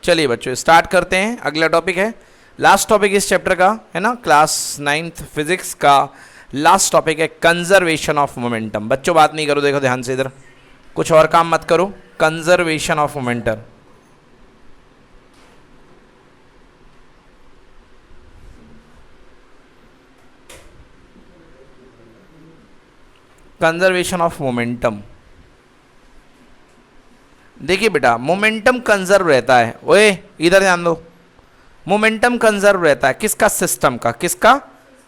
चलिए बच्चों स्टार्ट करते हैं। अगला टॉपिक है, लास्ट टॉपिक इस चैप्टर का है ना, क्लास 9th फिजिक्स का लास्ट टॉपिक है कंजर्वेशन ऑफ मोमेंटम। बच्चों बात नहीं करो, देखो ध्यान से इधर, कुछ और काम मत करो। Conservation of momentum, conservation of momentum. देखिए बेटा, मोमेंटम कंजर्व रहता है, ओए इधर ध्यान दो, मोमेंटम कंजर्व रहता है किसका? सिस्टम का। किसका?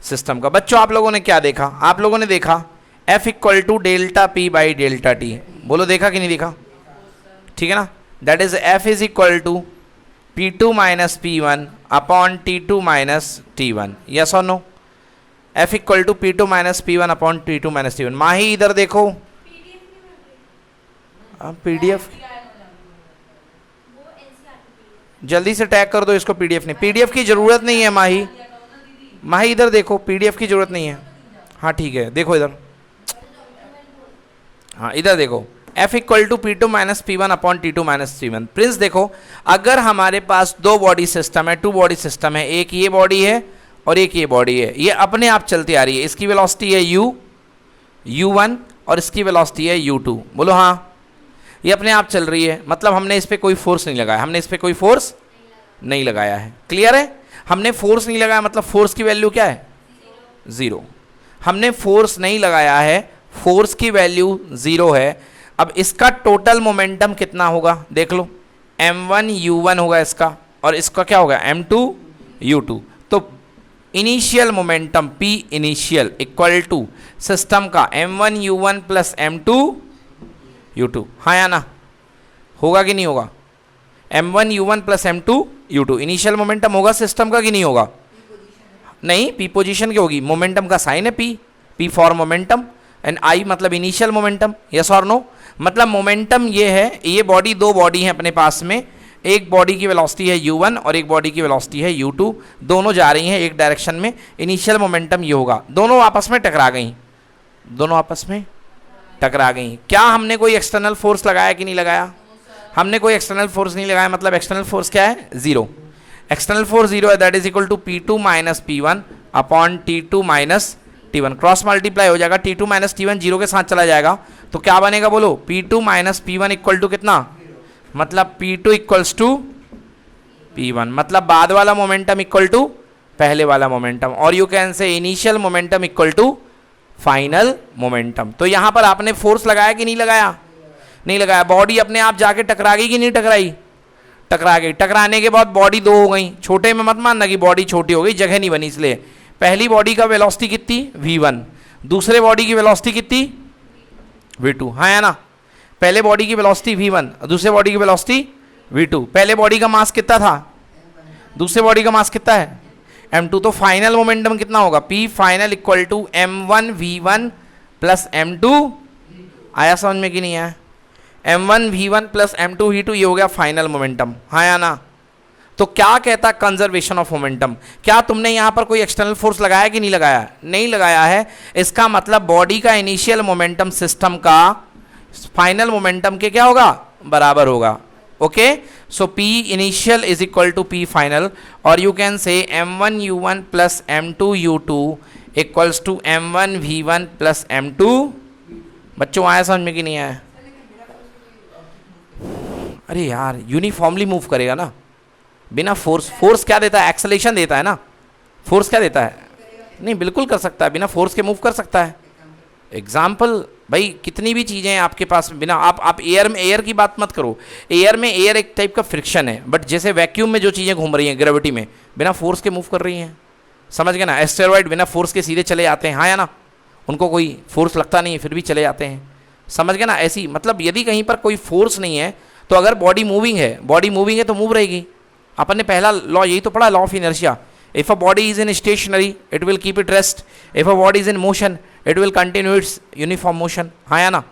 सिस्टम का। बच्चों आप लोगों ने क्या देखा? आप लोगों ने देखा F equal to delta P by delta T. बोलो देखा कि नहीं देखा? ठीक है ना, that is F is equal to P2 minus P1 upon T2 minus T1। Yes और no? F equal to P2 minus P1 upon T2 minus T1। Mahi इधर देखो, PDF जल्दी से टैग कर दो इसको। PDF नहीं, PDF की जरूरत नहीं है माही। माही इधर देखो, PDF की जरूरत नहीं है। हाँ ठीक है, देखो इधर, हाँ इधर देखो, F equal to P2 minus P1 upon T2 minus T1। Prince देखो, अगर हमारे पास दो बॉडी सिस्टम है, टू बॉडी सिस्टम है, एक ये बॉडी है और एक ये बॉडी है, ये अपने आप चलती आ रही है। इसकी वेलोसिटी है U1 और इसकी वेलोसिटी है U2। बोलो हाँ, ये अपने आप चल रही है, मतलब हमने इस पर कोई फोर्स नहीं लगाया, हमने इस पर कोई फोर्स नहीं लगाया है। क्लियर है? हमने फोर्स नहीं लगाया, मतलब फोर्स की वैल्यू क्या है? 0। हमने फोर्स नहीं लगाया है, फोर्स की वैल्यू 0 है। अब इसका टोटल मोमेंटम कितना होगा देख लो, m1 u1 होगा इसका, और इसका क्या होगा? m2 u2। तो initial momentum P initial equal to system का m1 u1 plus m2 u2। हाँ या ना? होगा कि नहीं होगा? m1 u1 plus m2 u2 initial momentum होगा सिस्टम का कि नहीं होगा? नहीं, P पोजीशन की होगी, मोमेंटम का साइन है P for momentum and I मतलब इनिशियल मोमेंटम। यस और नो? मतलब मोमेंटम ये है, ये बॉडी, दो बॉडी हैं अपने पास में, एक बॉडी की वेलोसिटी है u1 और एक बॉडी की वेलोसिटी है u2, दोनों जा रही हैं एक डायरेक्शन में। इनिशियल मोमेंटम ये होगा, दोनों आपस में टकरा गई, दोनों आपस में टकरा गई। क्या हमने कोई एक्सटर्नल फोर्स लगाया कि नहीं लगाया? हमने कोई एक्सटर्नल फोर्स नहीं लगाया, मतलब एक्सटर्नल फोर्स क्या है? 0। एक्सटर्नल फोर्स 0 है, that is equal to P2 minus P1 upon T2 minus T1। Cross multiply हो जाएगा, T2 माइनस T1 0 के साथ चला जाएगा, तो क्या बनेगा बोलो? P2 minus P1 equal to कितना? मतलब P2 इक्वल्स टू P1, मतलब बाद वाला मोमेंटम इक्वल टू पहले वाला मोमेंटम, और you can say initial momentum equal to final momentum. तो यहां पर आपने फोर्स लगाया कि नहीं लगाया? नहीं लगाया। बॉडी अपने आप जाके टकरा गई कि नहीं टकराई? टकरा गई। टकराने के बाद बॉडी दो हो गई। छोटे में मत मानना कि बॉडी छोटी हो गई, जगह नहीं बनी इसलिए। पहली बॉडी का वेलोसिटी कितनी? v1। दूसरे बॉडी की वेलोसिटी कितनी? v2। हाँ या ना? पहले बॉडी की वेलोसिटी v1, दूसरे बॉडी की वेलोसिटी v2। पहले बॉडी का मास कितना था? दूसरे बॉडी का मास कितना है? m2। तो फाइनल मोमेंटम कितना होगा? P final equal to m1 v1 plus m2। आया समझ में कि नहीं आया? m1 v1 plus m2 v2, ये हो गया फाइनल मोमेंटम। हाँ या ना? तो क्या कहता कंजर्वेशन ऑफ मोमेंटम? क्या तुमने यहाँ पर कोई एक्सटर्नल फोर्स लगाया कि नहीं लगाया? नहीं लगाया है। इसका मतलब बॉडी का इनिशियल मोमेंटम सिस्टम का फाइनल मोमेंटम के क्या होगा? बराबर होगा। Okay, so P initial is equal to P final, और you can say m1 u1 plus m2 u2 equals to m1 v1 plus m2। बच्चों आया समझ में कि नहीं आया? अरे यार, यूनिफॉर्मली मूव करेगा ना बिना फोर्स। फोर्स क्या देता है? एक्सेलेरेशन देता है ना। फोर्स क्या देता है? नहीं, बिल्कुल कर सकता है, बिना फोर्स के मूव कर सकता है। एग्जाम्पल भाई, कितनी भी चीज़ें हैं आपके पास, बिना आप एयर में, एयर की बात मत करो, एयर में एयर एक टाइप का फ्रिक्शन है, बट जैसे वैक्यूम में जो चीज़ें घूम रही हैं ग्रेविटी में, बिना फोर्स के मूव कर रही हैं। समझ गए ना? एस्टेरॉइड बिना फोर्स के सीधे चले जाते हैं। हाँ या ना? उनको कोई फोर्स लगता नहीं है, फिर भी चले जाते हैं। समझ गए ना? ऐसी मतलब यदि कहीं पर कोई फोर्स नहीं है, तो अगर बॉडी मूविंग है, बॉडी मूविंग है तो मूव रहेगी। अपन ने पहला लॉ यही तो पढ़ा, law of inertia. If a body is in stationary it will keep it rest, if a body is in motion it will continue its uniform motion. हाँ या ना?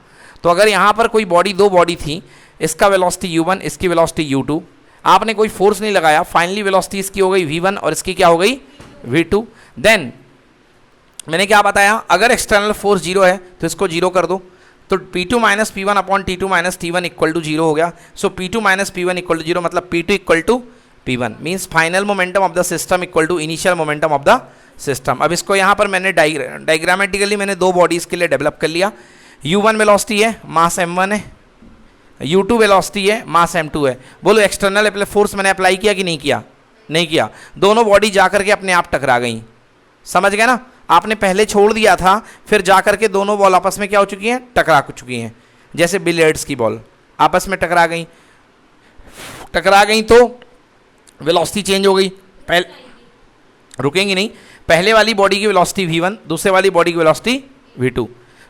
तो अगर यहाँ पर कोई बॉडी, दो बॉडी थी, इसका वेलोसिटी u1, इसकी वेलोसिटी u2, आपने कोई फोर्स नहीं लगाया, फाइनली वेलोसिटी इसकी हो गई v1 और इसकी क्या हो गई? v2। देन मैंने क्या बताया? अगर एक्सटर्नल फोर्स 0 है तो इसको 0 कर दो, तो P2 minus P1 upon T2 minus T1 equal to 0 हो गया. सो P2 minus P1 equal to 0 मतलब P2 equal to P1 means final momentum of the system equal to initial momentum of the system. अब इसको यहाँ पर मैंने diagrammatically मैंने दो बॉडीज के लिए डेवलप कर लिया. U1 वेलोसिटी है, मास M1 है. U2 वेलोसिटी है, मास M2 है. बोलो एक्सटर्नल फोर्स मैंने अप्लाई किया कि नहीं किया? नहीं किया. दोनों बॉडी जाकर के अपने आप टकरा गई. समझ गए ना? आपने पहले छोड़ दिया था, फिर जाकर के दोनों बॉल आपस में क्या हो चुकी हैं? टकरा चुकी हैं. जैसे बिलियर्ड्स की बॉल आपस में टकरा गई. तो वेलोसिटी चेंज हो गई. रुकेंगी नहीं. पहले वाली बॉडी की वेलोसिटी v1, दूसरे वाली बॉडी की velocity v2.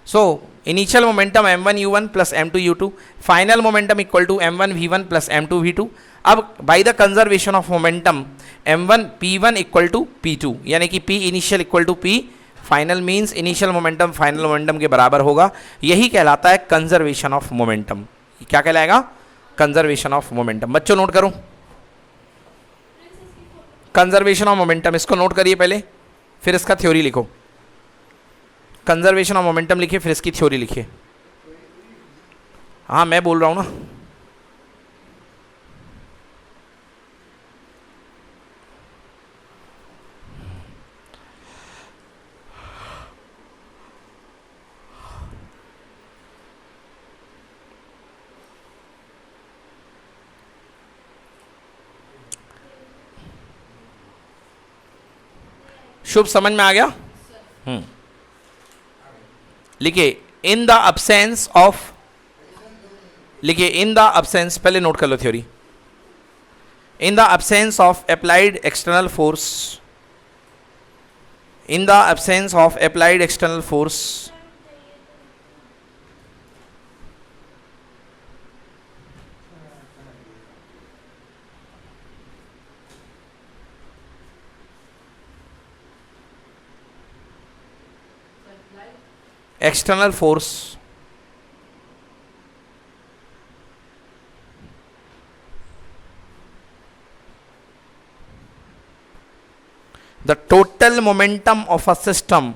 So initial momentum m1 u1 plus m2 u2, final momentum equal to m1 v1 plus m2 v2. अब by the conservation of momentum m1 p1 equal to p2 यानी कि p initial equal to p final means initial momentum final momentum के बराबर होगा. यही कहलाता है conservation of momentum. क्या कहलाएगा? Conservation of momentum. बच्चों नोट करो कंजर्वेशन ऑफ मोमेंटम. इसको नोट करिए पहले, फिर इसका थ्योरी लिखो. कंजर्वेशन ऑफ मोमेंटम लिखिए, फिर इसकी थ्योरी लिखिए. हाँ मैं बोल रहा हूँ ना. शुभ समझ में आ गया? लिखिए इन द अब्सेंस ऑफ, लिखिए इन द अब्सेंस, पहले नोट कर लो theory. In the absence of applied external force, in the absence of applied external force external force the total momentum of a system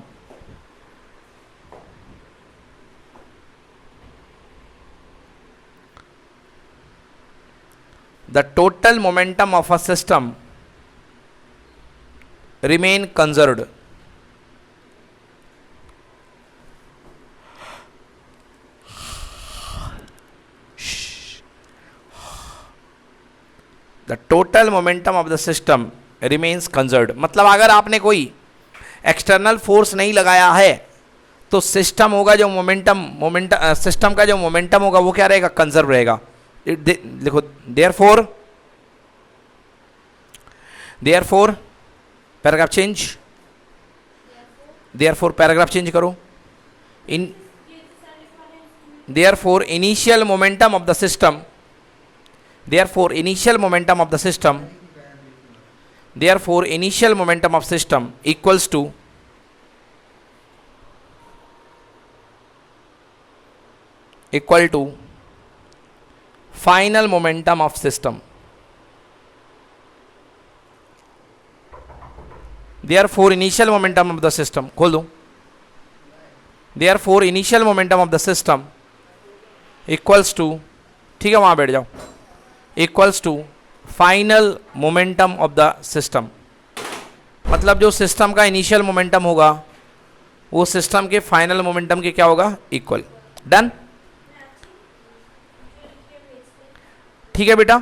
remain conserved. The total momentum of the system remains conserved. मतलब अगर आपने कोई external force नहीं लगाया है तो system होगा जो सिस्टम का जो मोमेंटम होगा वो क्या रहेगा? कंजर्व रहेगा. लिखो therefore paragraph change, therefore paragraph change करो. In therefore initial momentum of the system, therefore initial momentum of the system equals to final momentum of system. Therefore initial momentum of the system, खोल दो. Therefore initial momentum of the system equals to, ठीक है वहां बैठ जाओ, equals to final momentum of the system. मतलब जो system का इनिशियल मोमेंटम होगा वो सिस्टम के फाइनल मोमेंटम के क्या होगा? इक्वल. डन? ठीक है बेटा.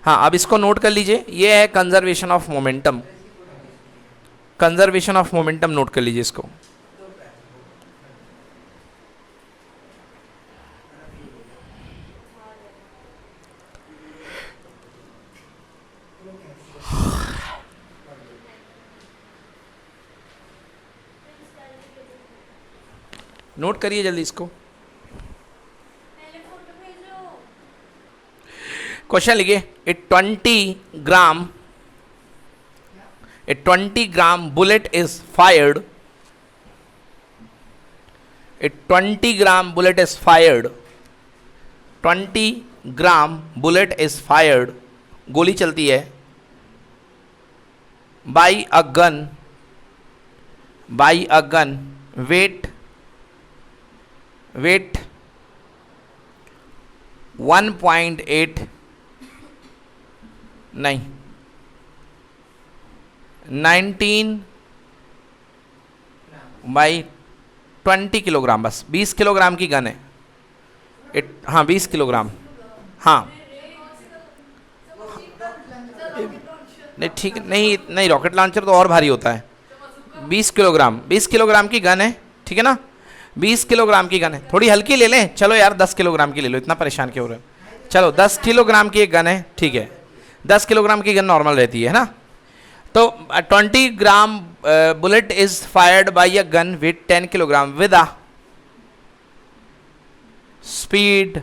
हाँ अब इसको नोट कर लीजिए. ये है conservation of momentum. Conservation of momentum note कर लीजिए इसको. नोट करिए जल्दी इसको. क्वेश्चन लिखिए. A 20 gram bullet is fired. A 20 gram bullet is fired. 20 gram bullet is fired. गोली चलती है. By a gun weight weight 1.8 नहीं 19/20 किलोग्राम, बस 20 किलोग्राम की गन है। हाँ 20 किलोग्राम, हाँ नहीं ठीक नहीं नहीं, रॉकेट लॉन्चर तो और भारी होता है। 20 किलोग्राम की गन है, ठीक है ना, 20 किलोग्राम की गन है। थोड़ी हल्की ले लें, चलो यार 10 किलोग्राम की ले लो, इतना परेशान क्यों हो रहे हो। चलो 10 किलोग्राम की एक गन है, ठीक है, 10 किलोग्राम की गन नॉर्मल रहती है ना। तो 20 gram bullet is fired by a gun with 10 kilogram with a speed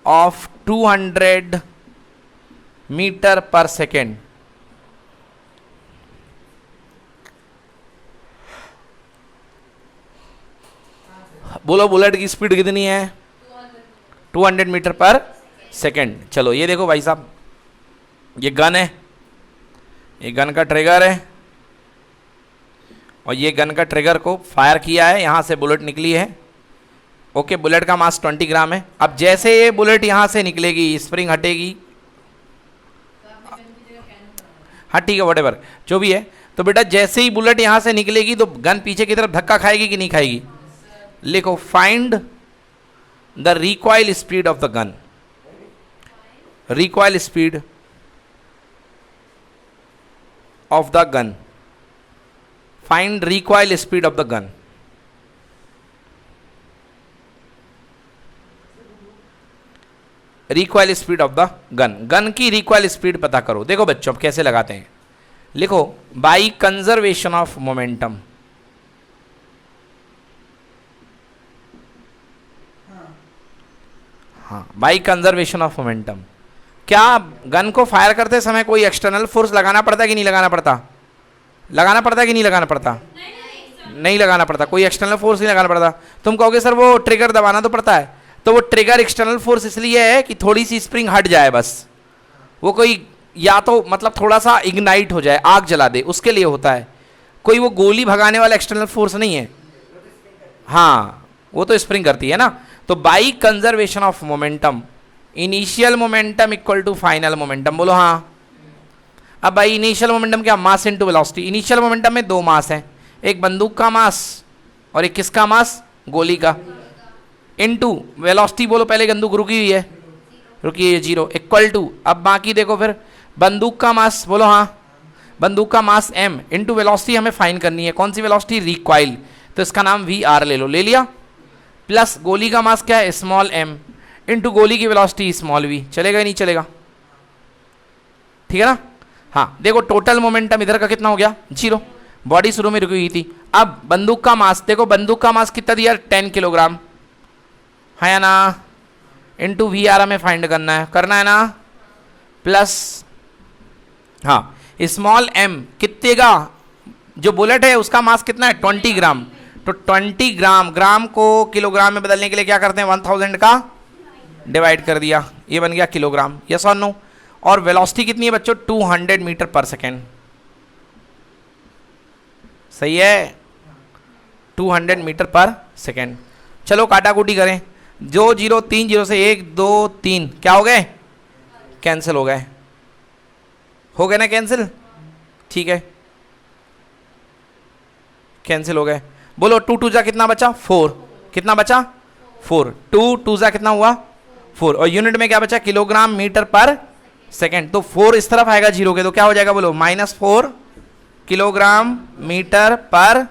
of 200 metre पर सेकेंड। बोलो बुलेट की स्पीड कितनी है? 200 मीटर पर सेकेंड। चलो ये देखो भाई साहब, ये गन है, ये गन का ट्रिगर है, और ये गन का ट्रिगर को फायर किया है, यहां से बुलेट निकली है। ओके, बुलेट का मास 20 ग्राम है। अब जैसे ये बुलेट यहां से निकलेगी, स्प्रिंग हटेगी, हाँ ठीक है व्हाटएवर जो भी है, तो बेटा जैसे ही बुलेट यहां से निकलेगी तो गन पीछे की तरफ धक्का खाएगी कि नहीं खाएगी? लिखो, find the recoil speed of the gun. Recoil speed of the gun, find recoil speed of the gun. Recoil speed of the gun, gun की रिकॉइल स्पीड पता करो। देखो बच्चों अब कैसे लगाते हैं, लिखो बाई कंजर्वेशन ऑफ मोमेंटम। हाँ, बाई कंजर्वेशन ऑफ मोमेंटम। क्या गन को फायर करते समय कोई एक्सटर्नल फोर्स लगाना पड़ता है कि नहीं लगाना पड़ता? लगाना पड़ता है कि नहीं लगाना पड़ता? नहीं लगाना पड़ता, कोई एक्सटर्नल फोर्स नहीं लगाना पड़ता। तुम कहोगे सर वो ट्रिगर दबाना तो पड़ता है, तो वो ट्रिगर एक्सटर्नल फोर्स इसलिए है कि थोड़ी सी स्प्रिंग हट जाए बस, वो कोई या तो मतलब थोड़ा सा इग्नाइट हो जाए, आग जला दे, उसके लिए होता है। कोई वो गोली भगाने वाला एक्सटर्नल फोर्स नहीं है। हाँ वो तो स्प्रिंग करती है ना। तो by conservation of momentum, initial momentum equal to final momentum. बोलो हाँ। अब भाई इनिशियल मोमेंटम क्या? Mass into velocity. Initial momentum में दो मास हैं, एक बंदूक का मास और एक किसका मास? गोली का। इनटू वेलोसिटी बोलो, पहले बंदूक रुकी हुई है, रुकी है 0, इक्वल टू, अब बाकी देखो फिर बंदूक का मास, बोलो हाँ, बंदूक का मास m इनटू वेलोसिटी हमें फाइंड करनी है। कौन सी वेलोसिटी? रिकॉइल, तो इसका नाम VR ले लो, ले लिया। प्लस गोली का मास क्या है? स्मॉल m इनटू गोली की वेलोसिटी स्मॉल v। चलेगा ही नहीं चलेगा? ठीक है ना। हाँ देखो टोटल मोमेंटम इधर का कितना हो गया? 0, बॉडी शुरू में रुकी हुई थी। अब बंदूक का मास देखो, बंदूक का मास कितना दिया? 10 किलोग्राम, है या ना, इनटू VR हमें फाइंड करना है ना, प्लस हाँ स्मॉल m कितने का? जो बुलेट है उसका मास कितना है? 20 ग्राम। तो 20 ग्राम, ग्राम को किलोग्राम में बदलने के लिए क्या करते हैं? 1000 का डिवाइड कर दिया, ये बन गया किलोग्राम। यस और नो? और वेलोसिटी कितनी है बच्चों? 200 मीटर पर सेकेंड। सही है, 200 मीटर पर सेकेंड। चलो काटाकूटी करें, जो 0 3 0 से 1 2 3 क्या हो गए? कैंसिल हो गए, हो गए ना कैंसिल? ठीक है, कैंसिल हो गए। बोलो 2 2 जा कितना बचा? 4। कितना बचा? 4। 2 2 जा कितना हुआ? 4। और यूनिट में क्या बचा? किलोग्राम मीटर पर सेकेंड। तो 4 इस तरफ आएगा 0 के, तो क्या हो जाएगा? बोलो -4 किलोग्राम मीटर पर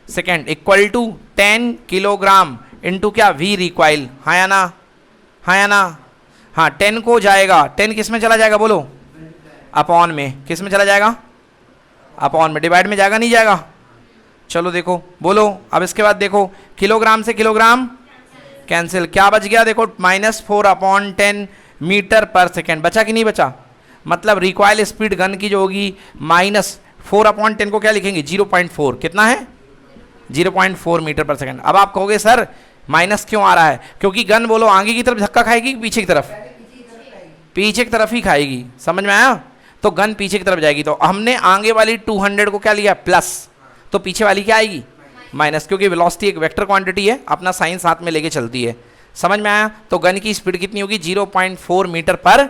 second equal to 10 kilogram into क्या? V recoil. हाँ या ना? हाँ या ना? हाँ 10 को जाएगा, 10 किस में चला जाएगा? बोलो अपॉन में। किस में चला जाएगा? अपॉन में। डिवाइड में जाएगा नहीं जाएगा? चलो देखो, बोलो अब इसके बाद देखो, किलोग्राम से किलोग्राम कैंसिल, क्या बच गया? देखो -4/10 मीटर पर सेकेंड। बचा कि नहीं बचा? मतलब रिक्वाइल स्पीड गन की जो होगी -4/10 को क्या लिखेंगे? 0.4। कितना है? 0.4 मीटर पर सेकेंड। अब आप कहोगे सर माइनस क्यों आ रहा है? क्योंकि गन बोलो आगे की तरफ धक्का खाएगी कि पीछे की तरफ? पीछे की तरफ ही खाएगी। समझ में आया? तो गन पीछे की तरफ जाएगी। तो हमने आगे वाली 200 को क्या लिया? प्लस, तो पीछे वाली क्या आएगी? माइनस, क्योंकि वेलोसिटी एक वेक्टर क्वांटिटी है, अपना साइन साथ में लेके चलती है। समझ में आया? तो गन की स्पीड कितनी होगी? 0.4 मीटर पर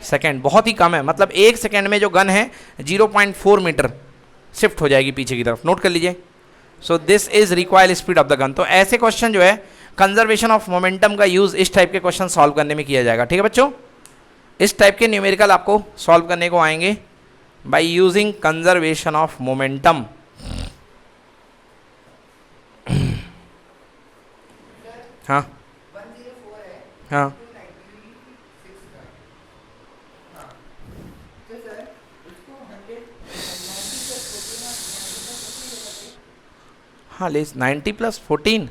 सेकेंड, बहुत ही कम है, मतलब एक सेकेंड में जो गन है 0.4 मीटर शिफ्ट हो जाएगी पीछे की तरफ। नोट कर लीजिए। So this is required speed of the gun. तो ऐसे क्वेश्चन जो है कंजर्वेशन ऑफ मोमेंटम का यूज इस टाइप के क्वेश्चन सॉल्व करने में किया जाएगा। ठीक है बच्चों, इस टाइप के न्यूमेरिकल आपको सॉल्व करने को आएंगे by using conservation of momentum. हाँ हाँ हाँ, ले 90+14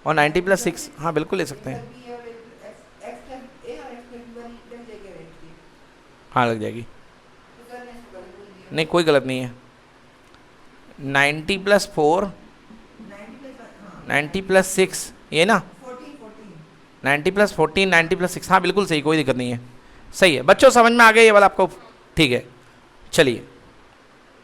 और 90+6, हाँ बिल्कुल ले सकते हैं। हाँ लग जाएगी, नहीं कोई गलत नहीं है। 90+4 90+6 ये ना, 90+14 90+6, हाँ बिल्कुल सही, कोई दिक्कत नहीं है। सही है बच्चों, समझ में आ गया ये वाला आपको? ठीक है, चलिए।